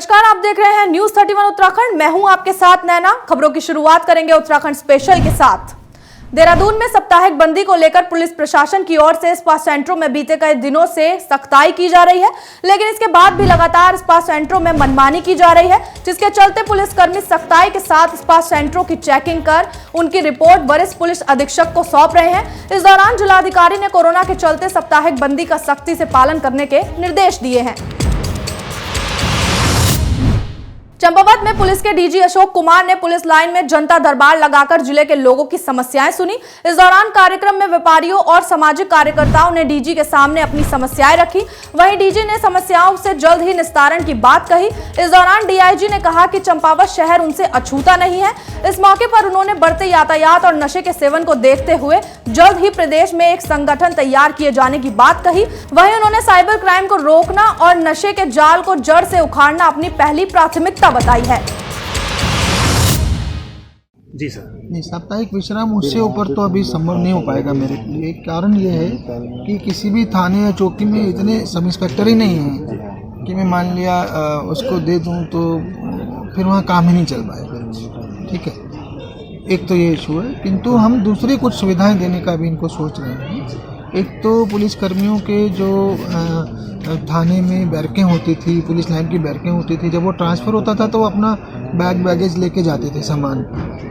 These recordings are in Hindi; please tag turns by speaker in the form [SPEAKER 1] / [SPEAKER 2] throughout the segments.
[SPEAKER 1] नमस्कार, आप देख रहे हैं न्यूज 31 उत्तराखंड। मैं हूं आपके साथ नैना। खबरों की शुरुआत करेंगे उत्तराखंड स्पेशल के साथ। देहरादून में साप्ताहिक बंदी को लेकर पुलिस प्रशासन की ओर से स्पा सेंटरों में बीते कई दिनों से सख्ताई की जा रही है, लेकिन इसके बाद भी लगातार स्पा सेंटरों में मनमानी की जा रही है, जिसके चलते पुलिसकर्मी सख्ताई के साथ स्पा सेंटरों की चेकिंग कर उनकी रिपोर्ट वरिष्ठ पुलिस अधीक्षक को सौंप रहे हैं। इस दौरान जिलाधिकारी ने कोरोना के चलते साप्ताहिक बंदी का सख्ती से पालन करने के निर्देश दिए हैं। चंपावत में पुलिस के डीजी अशोक कुमार ने पुलिस लाइन में जनता दरबार लगाकर जिले के लोगों की समस्याएं सुनी। इस दौरान कार्यक्रम में व्यापारियों और सामाजिक कार्यकर्ताओं ने डीजी के सामने अपनी समस्याएं रखी। वहीं डीजी ने समस्याओं से जल्द ही निस्तारण की बात कही। इस दौरान डीआईजी ने कहा कि चंपावत शहर उनसे अछूता नहीं है। इस मौके पर उन्होंने बढ़ते यातायात और नशे के सेवन को देखते हुए जल्द ही प्रदेश में एक संगठन तैयार किए जाने की बात कही। वहीं उन्होंने साइबर क्राइम को रोकना और नशे के जाल को जड़ से उखाड़ना अपनी पहली प्राथमिकता बताई है।
[SPEAKER 2] जी सर।
[SPEAKER 3] नहीं, साप्ताहिक विश्राम उससे ऊपर तो अभी संभव नहीं हो पाएगा मेरे लिए। कारण ये है कि किसी भी थाने या चौकी में इतने सब इंस्पेक्टर ही नहीं हैं कि मैं मान लिया उसको दे दूं तो फिर वहाँ काम ही नहीं चल पाएगा। ठीक है, एक तो ये इशू है, किंतु हम दूसरी कुछ सुविधाएं देने का भी इनको सोच रहे हैं। एक तो पुलिस कर्मियों के जो थाने में बैरकें होती थी, पुलिस लाइन की बैरकें होती थी, जब वो ट्रांसफ़र होता था तो वो अपना बैगेज लेके जाते थे, सामान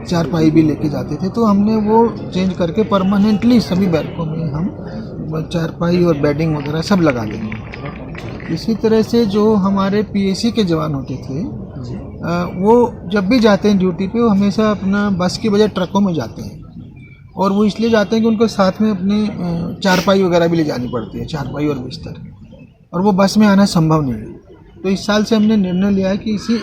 [SPEAKER 3] चारपाई भी लेके जाते थे। तो हमने वो चेंज करके परमानेंटली सभी बैरकों में हम चारपाई और बेडिंग वगैरह सब लगा देंगे। इसी तरह से जो हमारे पीएसी के जवान होते थे वो जब भी जाते हैं ड्यूटी पे, वो हमेशा अपना बस की बजाय ट्रकों में जाते हैं। और वो इसलिए जाते हैं कि उनको साथ में अपने चारपाई वगैरह भी ले जानी पड़ती है, चारपाई और बिस्तर, और वो बस में आना संभव नहीं है। तो इस साल से हमने निर्णय लिया है कि इसी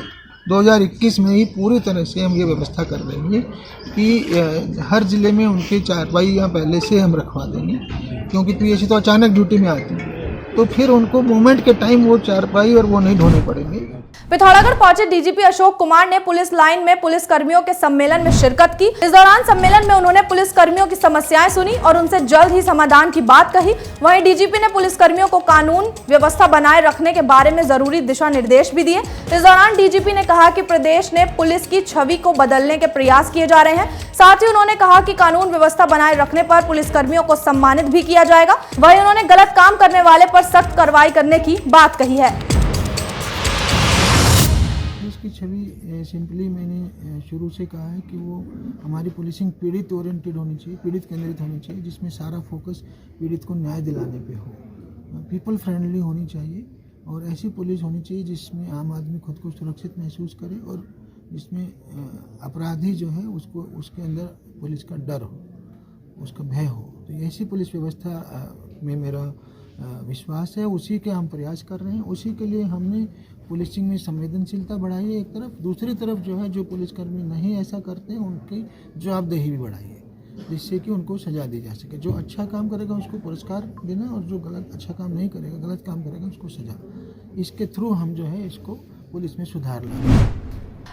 [SPEAKER 3] 2021 में ही पूरी तरह से हम ये व्यवस्था कर देंगे कि हर ज़िले में उनके चारपाई यहाँ पहले से हम रखवा देंगे, क्योंकि पीएसी तो अचानक ड्यूटी में आती है, तो फिर उनको मूवमेंट के टाइम वो चारपाई और वो नहीं ढोने पड़ेंगे।
[SPEAKER 1] पिथौरागढ़ पहुंचे डीजीपी अशोक कुमार ने पुलिस लाइन में पुलिस कर्मियों के सम्मेलन में शिरकत की। इस दौरान सम्मेलन में उन्होंने पुलिस कर्मियों की समस्याएं सुनी और उनसे जल्द ही समाधान की बात कही। वहीं डीजीपी ने पुलिस कर्मियों को कानून व्यवस्था बनाए रखने के बारे में जरूरी दिशा निर्देश भी दिए। इस दौरान डीजीपी ने कहा कि प्रदेश ने पुलिस की छवि को बदलने के प्रयास किए जा रहे हैं। साथ ही उन्होंने कहा कि कानून व्यवस्था बनाए रखने पर पुलिस कर्मियों को सम्मानित भी किया जाएगा। वहीं उन्होंने गलत काम करने वाले पर सख्त कार्रवाई करने की बात कही है।
[SPEAKER 3] की छवि सिंपली मैंने शुरू से कहा है कि वो हमारी पुलिसिंग पीड़ित ओरिएंटेड होनी चाहिए, पीड़ित केंद्रित होनी चाहिए, जिसमें सारा फोकस पीड़ित को न्याय दिलाने पे हो। पीपल फ्रेंडली होनी चाहिए और ऐसी पुलिस होनी चाहिए जिसमें आम आदमी खुद को सुरक्षित महसूस करे और जिसमें अपराधी जो है उसको उसके अंदर पुलिस का डर हो, उसका भय हो। तो ऐसी पुलिस व्यवस्था में मेरा विश्वास है, उसी के हम प्रयास कर रहे हैं। उसी के लिए हमने पुलिसिंग में संवेदनशीलता बढ़ाई है एक तरफ, दूसरी तरफ जो है जो पुलिसकर्मी नहीं ऐसा करते हैं उनकी जवाबदेही भी बढ़ाई है, जिससे कि उनको सजा दी जा सके। जो अच्छा काम करेगा उसको पुरस्कार देना और जो गलत अच्छा काम नहीं करेगा, गलत काम करेगा उसको सजा। इसके थ्रू हम जो है इसको पुलिस में सुधार लाएंगे।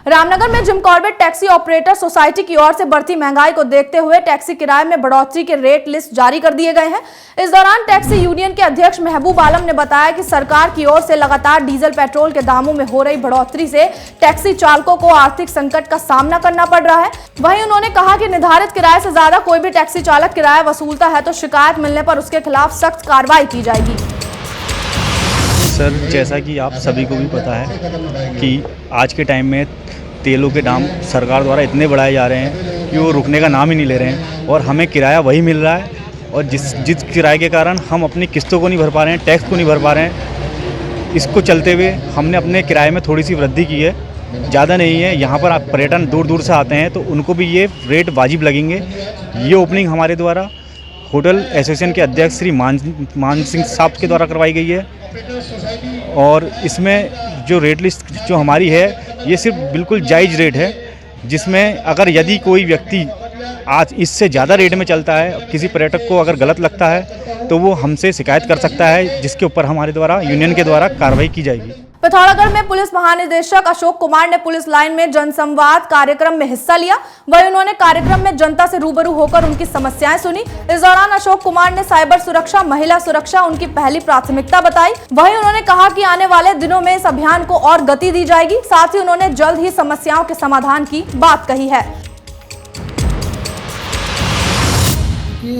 [SPEAKER 1] रामनगर में Jim Corbett taxi operator society की ओर से बढ़ती महंगाई को देखते हुए टैक्सी किराए में बढ़ोतरी के रेट लिस्ट जारी कर दिए गए हैं। इस दौरान टैक्सी यूनियन के अध्यक्ष महबूब आलम ने बताया कि सरकार की ओर से लगातार डीजल पेट्रोल के दामों में हो रही बढ़ोतरी से टैक्सी चालकों को आर्थिक संकट का सामना करना पड़ रहा है। वहीं उन्होंने कहा कि निर्धारित किराए से ज्यादा कोई भी टैक्सी चालक किराया वसूलता है तो शिकायत मिलने पर उसके खिलाफ सख्त कार्रवाई की जाएगी।
[SPEAKER 2] सर, जैसा कि आप सभी को भी पता है कि आज के टाइम में तेलों के दाम सरकार द्वारा इतने बढ़ाए जा रहे हैं कि वो रुकने का नाम ही नहीं ले रहे हैं और हमें किराया वही मिल रहा है और जिस किराए के कारण हम अपनी किस्तों को नहीं भर पा रहे हैं, टैक्स को नहीं भर पा रहे हैं। इसको चलते हुए हमने अपने किराए में थोड़ी सी वृद्धि की है, ज़्यादा नहीं है। यहाँ पर आप पर्यटन दूर दूर से आते हैं तो उनको भी ये रेट वाजिब लगेंगे। ये ओपनिंग हमारे द्वारा होटल एसोसिएशन के अध्यक्ष श्री मान सिंह साहब के द्वारा करवाई गई है और इसमें जो रेट लिस्ट जो हमारी है ये सिर्फ बिल्कुल जायज़ रेट है, जिसमें अगर यदि कोई व्यक्ति आज इससे ज़्यादा रेट में चलता है, किसी पर्यटक को अगर गलत लगता है तो वो हमसे शिकायत कर सकता है, जिसके ऊपर हमारे द्वारा यूनियन के द्वारा कार्रवाई की जाएगी।
[SPEAKER 1] पिथौरागढ़ में पुलिस महानिदेशक अशोक कुमार ने पुलिस लाइन में जनसंवाद कार्यक्रम में हिस्सा लिया। वहीं उन्होंने कार्यक्रम में जनता से रूबरू होकर उनकी समस्याएं सुनी। इस दौरान अशोक कुमार ने साइबर सुरक्षा, महिला सुरक्षा उनकी पहली प्राथमिकता बताई। वहीं उन्होंने कहा कि आने वाले दिनों में इस अभियान को और गति दी जाएगी। साथ ही उन्होंने जल्द ही समस्याओं के समाधान की बात कही है।
[SPEAKER 3] कि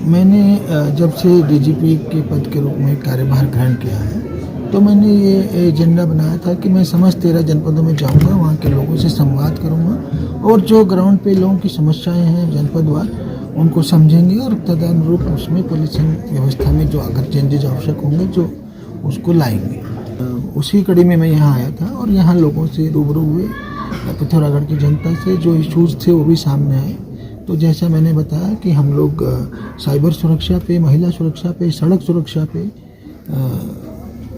[SPEAKER 3] मैंने जब से डीजीपी के पद के रूप में कार्यभार ग्रहण किया है तो मैंने ये एजेंडा बनाया था कि मैं समस्त 13 जनपदों में जाऊंगा, वहाँ के लोगों से संवाद करूंगा और जो ग्राउंड पे लोगों की समस्याएं हैं जनपदवार उनको समझेंगे और तदनुरूप उसमें पुलिसिंग व्यवस्था में जो अगर चेंजेज आवश्यक होंगे जो उसको लाएंगे। उसी कड़ी में मैं यहाँ आया था और यहाँ लोगों से रूबरू हुए, पिथौरागढ़ की जनता से जो इशूज़ थे वो भी सामने आए। तो जैसा मैंने बताया कि हम लोग साइबर सुरक्षा पे, महिला सुरक्षा पे, सड़क सुरक्षा पे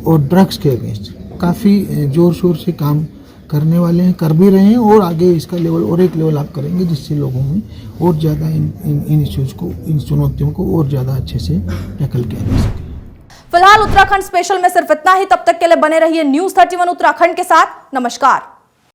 [SPEAKER 3] और ड्रग्स के अगेंस्ट काफ़ी ज़ोर शोर से काम करने वाले हैं, कर भी रहे हैं और आगे इसका लेवल और एक लेवल आप करेंगे जिससे लोगों में और ज़्यादा इन इश्यूज़ को, इन चुनौतियों को और ज़्यादा अच्छे से टैकल किया जा सके।
[SPEAKER 1] फिलहाल उत्तराखंड स्पेशल में सिर्फ इतना ही। तब तक के लिए बने रहिए न्यूज़ 31 उत्तराखंड के साथ। नमस्कार।